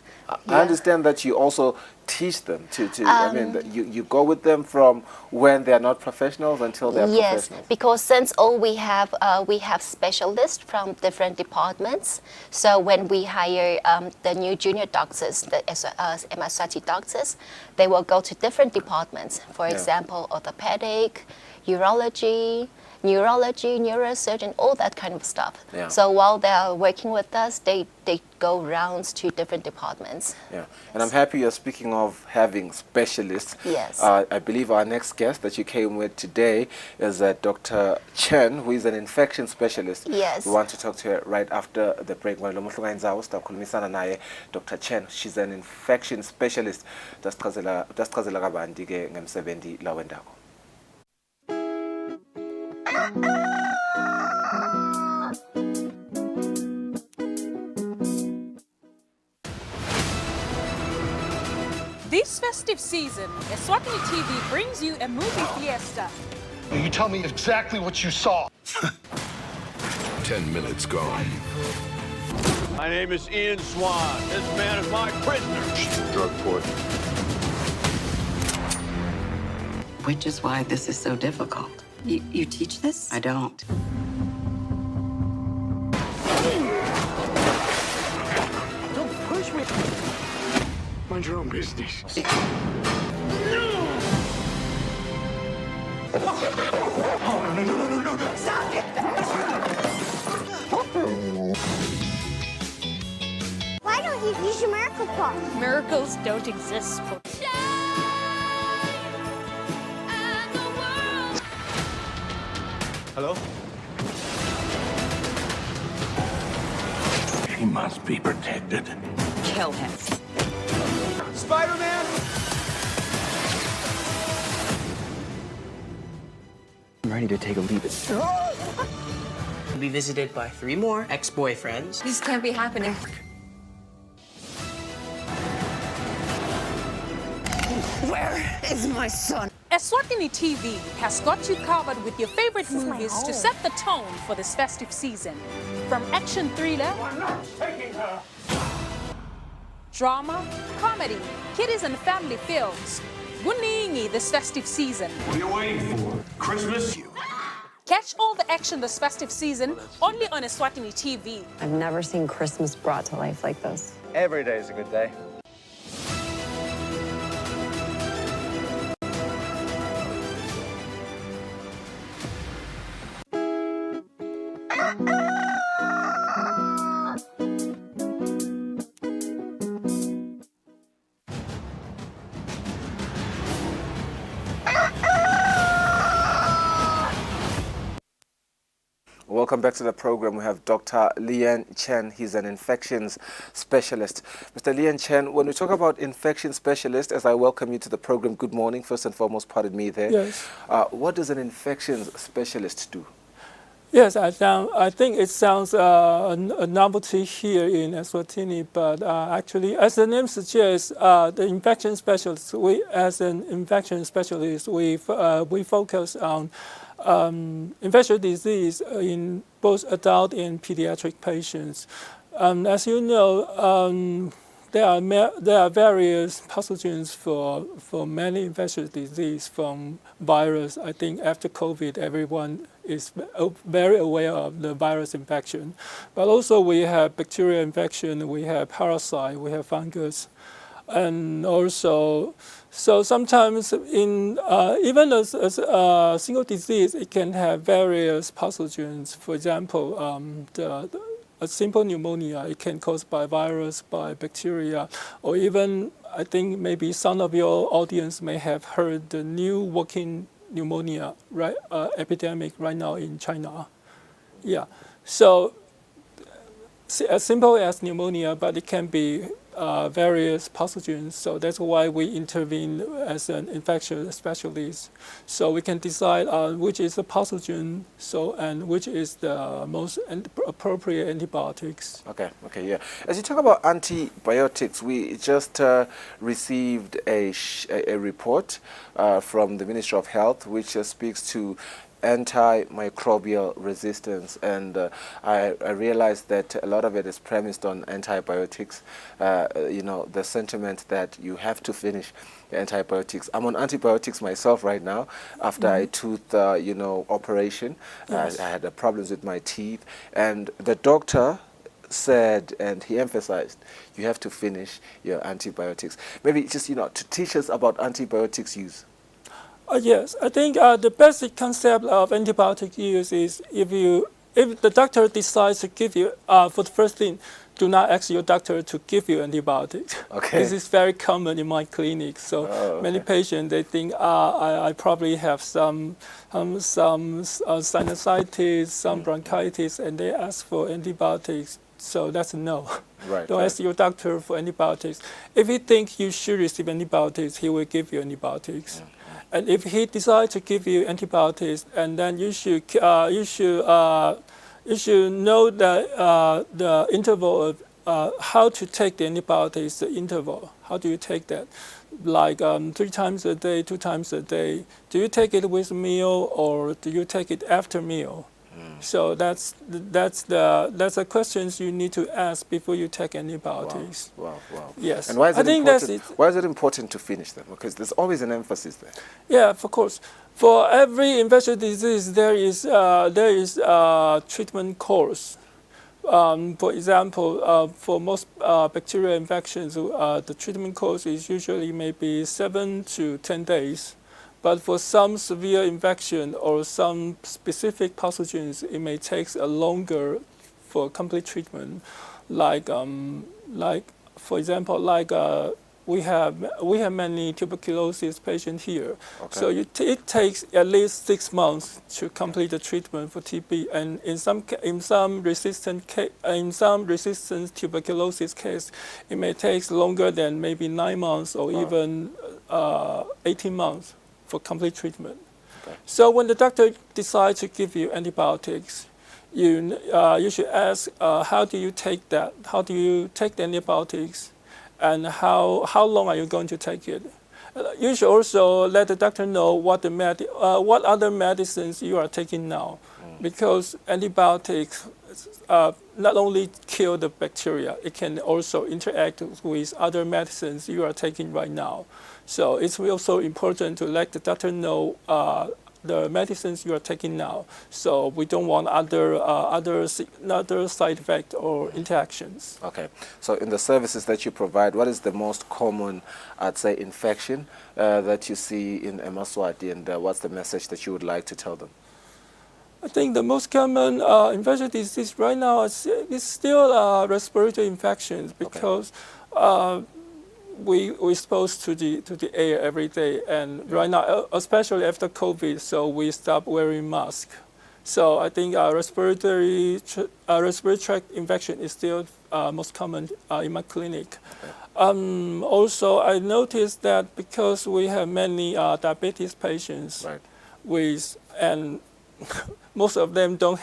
I understand that you also teach them I mean, you go with them from when they are not professionals until they are Yes, professionals. because since all we have specialists from different departments. So when we hire the new junior doctors, the Emaswati doctors, they will go to different departments. For example, orthopedic, urology, neurosurgeon, all that kind of stuff. Yeah. So while they are working with us, they go rounds to different departments. Yeah, and I'm happy you're speaking of having specialists. Yes. I believe our next guest that you came with today is Dr. Chen, who is an infection specialist. Yes. We want to talk to her right after the break. Dr. Chen, she's an infection specialist. Dasichazela kabanti ke ngemsebenzi lawendako. This festive season, Eswatini TV brings you a movie fiesta. You tell me exactly what you saw. 10 minutes gone. My name is Ian Swan. This man is my prisoner. Drug court. Which is why this is so difficult. You teach this? I don't. Don't push me. Mind your own business. Oh, no. Stop it! Why don't you use your miracle pot? Miracles don't exist for Hello? She must be protected. Kill him. Spider-Man! I'm ready to take a leap. Be visited by 3 more ex-boyfriends. This can't be happening. Where is my son? Eswatini TV has got you covered with your favorite movies to set the tone for this festive season. From action thriller, drama, comedy, kiddies and family films. Kuningi this festive season. What are you waiting for? Christmas? Catch all the action this festive season only on Eswatini TV. I've never seen Christmas brought to life like this. Every day is a good day. Welcome back to the program. We have Dr. Lian Chen. He's an infections specialist. Mr. Lian Chen, when we talk about infection specialist, as I welcome you to the program, good morning. First and foremost, pardon me there. Yes. What does an infections specialist do? Yes, I think it sounds a novelty here in Eswatini, but actually, as the name suggests, the infection specialist, as an infection specialist, we focus on infectious disease in both adult and pediatric patients. As you know, there are various pathogens for many infectious disease, from virus. I think after COVID, everyone is very aware of the virus infection. But also we have bacterial infection, we have parasite, we have fungus. And also, so sometimes in even as a single disease, it can have various pathogens. For example, a simple pneumonia, it can caused by virus, by bacteria, or even, I think maybe some of your audience may have heard the new walking pneumonia epidemic right now in China. Yeah, so as simple as pneumonia, but it can be various pathogens. So that's why we intervene as an infection specialist. So we can decide which is the pathogen, and which is the most appropriate antibiotics. Okay, yeah. As you talk about antibiotics, we just received a report from the Ministry of Health, which speaks to antimicrobial resistance, and I realized that a lot of it is premised on antibiotics. The sentiment that you have to finish the antibiotics. I'm on antibiotics myself right now after a tooth operation. Yes. I had problems with my teeth, and the doctor said, and he emphasized, you have to finish your antibiotics. Maybe just to teach us about antibiotics use. Yes, I think the basic concept of antibiotic use is if the doctor decides to give you, for the first thing, do not ask your doctor to give you antibiotics. Okay. This is very common in my clinic. So many patients, they think, I probably have some sinusitis, some bronchitis, and they ask for antibiotics. So that's a no. Right. Don't ask your doctor for antibiotics. If he thinks you should receive antibiotics, he will give you antibiotics. Yeah. And if he decides to give you antibiotics, and then you should know the interval of how to take the antibiotics. The interval. How do you take that? Like 3 times a day, 2 times a day. Do you take it with meal, or do you take it after meal? So that's the questions you need to ask before you take antibiotics. Wow. Yes. And why is it important? that's it. Why is it important to finish them? Because there's always an emphasis there. Yeah, of course. For every infectious disease, there is a treatment course. For example, for most bacterial infections, the treatment course is usually maybe 7 to 10 days. But for some severe infection or some specific pathogens, it may take a longer for complete treatment. For example, we have many tuberculosis patients here. So it takes at least 6 months to complete the treatment for TB, and in some resistant tuberculosis case, it may take longer than maybe 9 months or even 18 months for complete treatment. So when the doctor decides to give you antibiotics, you should ask, how do you take that? How do you take the antibiotics, and how long are you going to take it? You should also let the doctor know what other medicines you are taking now, because antibiotics not only kill the bacteria, it can also interact with other medicines you are taking right now. So it's also important to let the doctor know the medicines you are taking now, so we don't want other side effects or interactions. Okay, so in the services that you provide, what is the most common, I'd say, infection that you see in Eswatini, and what's the message that you would like to tell them? I think the most common infectious disease right now is still respiratory infections, because we exposed to the air every day, and right now, especially after COVID, so we stopped wearing masks. So I think respiratory tract infection is still most common in my clinic. Also, I noticed that because we have many diabetes patients, and most of them don't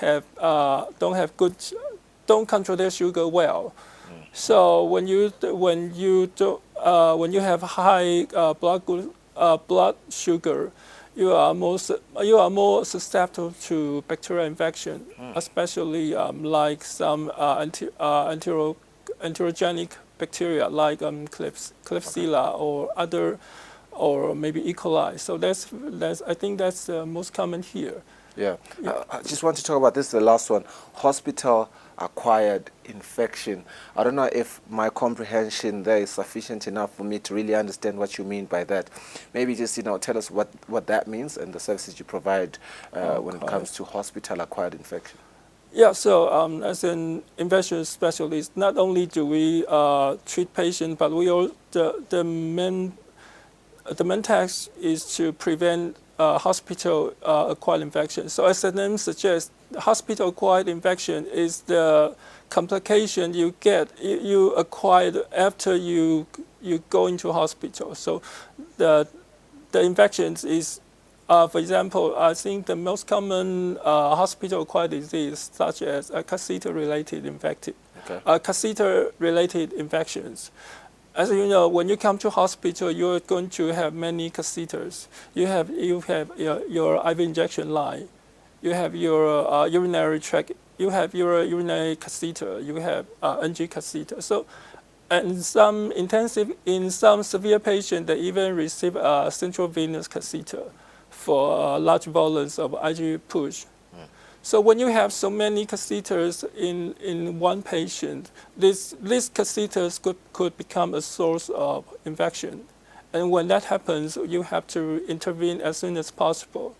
control their sugar well. So when you have high blood sugar, you are more susceptible to bacterial infection, especially like some enterogenic bacteria like Klebsiella or maybe E. coli. So I think that's the most common here. Yeah. I just want to talk about this, the last one, hospital-acquired infection. I don't know if my comprehension there is sufficient enough for me to really understand what you mean by that. Maybe just, tell us what that means and the services you provide when it comes to hospital-acquired infection. Yeah, so as an infectious specialist, not only do we treat patients, but the main task is to prevent hospital-acquired infection. So as the name suggests, hospital-acquired infection is the complication you acquired after you go into hospital. So the infections is, for example, I think the most common hospital-acquired disease, such as catheter-related infections. As you know, when you come to hospital, you're going to have many catheters. You have your IV injection line. You have your urinary tract. You have your urinary catheter. You have NG catheter. So, in some severe patients, they even receive a central venous catheter for large volumes of IG push. So when you have so many catheters in one patient, these catheters could become a source of infection. And when that happens, you have to intervene as soon as possible.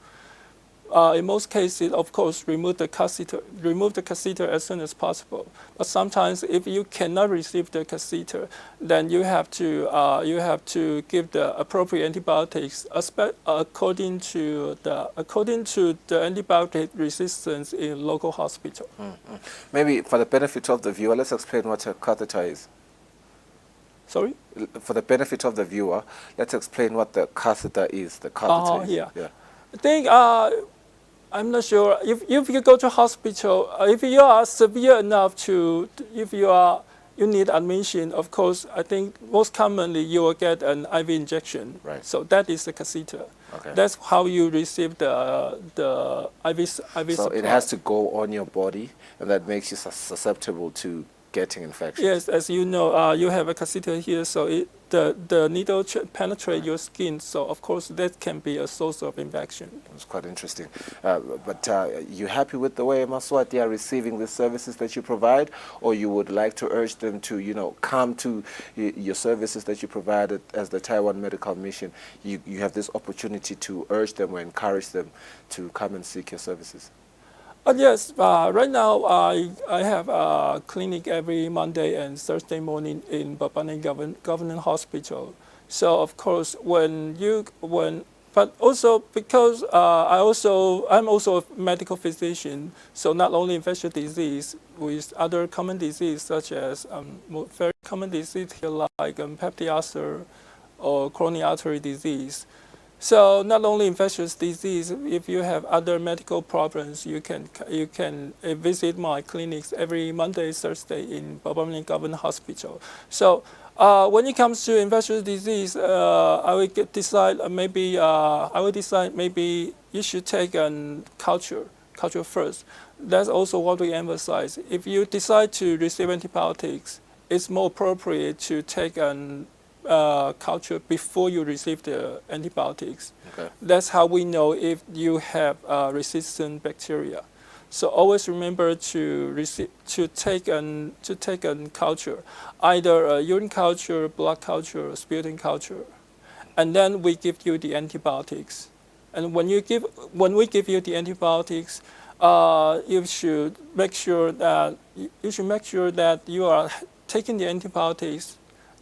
In most cases, of course, remove the catheter as soon as possible. But sometimes, if you cannot receive the catheter, then you have to give the appropriate antibiotics according to the antibiotic resistance in local hospital. Maybe for the benefit of the viewer, let's explain what a catheter is. Sorry? For the benefit of the viewer, let's explain what the catheter is. The catheter is. Yeah. I think I'm not sure if you go to hospital, if you are severe enough if you need admission, of course, I think most commonly you will get an IV injection. Right. So that is the catheter. Okay. That's how you receive the IV So supply. it has to go on your body, and that makes you susceptible to getting infection. Yes, as you know, you have a catheter here, so the needle penetrates your skin, so of course that can be a source of infection. It's quite interesting. But you happy with the way Eswatini are receiving the services that you provide, or you would like to urge them to, come to your services that you provide as the Taiwan Medical Mission? You have this opportunity to urge them or encourage them to come and seek your services. Yes, right now I have a clinic every Monday and Thursday morning in Babane Government Hospital. So of course but also because I'm also a medical physician, so not only infectious disease with other common disease such as very common disease here like peptic ulcer or coronary artery disease. So not only infectious disease, if you have other medical problems, you can visit my clinics every Monday, Thursday in Babane Government Hospital. So when it comes to infectious disease, I will decide maybe you should take a culture first. That's also what we emphasize. If you decide to receive antibiotics, it's more appropriate to take an culture before you receive the antibiotics. Okay. That's how we know if you have resistant bacteria. So always remember to take a culture, either a urine culture, blood culture, or sputum culture, and then we give you the antibiotics. And when we give you the antibiotics, you should make sure that you are taking the antibiotics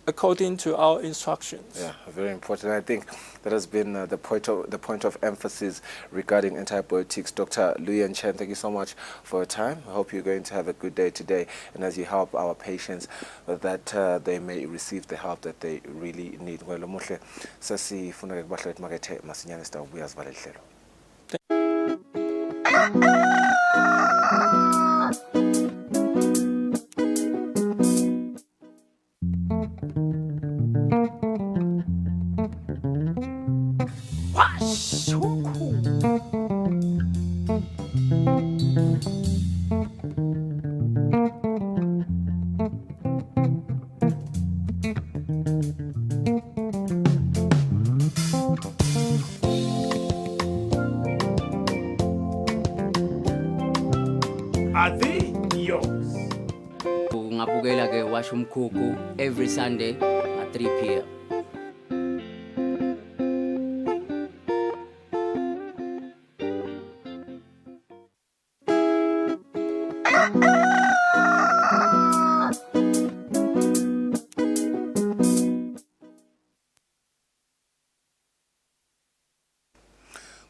according to our instructions. Yeah, very important. I think that has been the point of emphasis regarding antibiotics. Dr. Luyan Chen, thank you so much for your time. I hope you're going to have a good day today, and as you help our patients, that they may receive the help that they really need. Well, muhle sasifuna ke kubahle makethe masinyane sitawubuya sivalele hlelo. Are they yours? Ngabukela ke washa umkhukhu every Sunday at 3 p.m.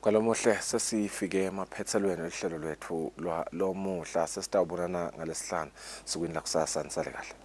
Kwalomuhle sesifike emaphethelweni ehlelo lwethu lomuhla sesitawubonana ngalesihlanu sukwini lakusasa nisale kahle.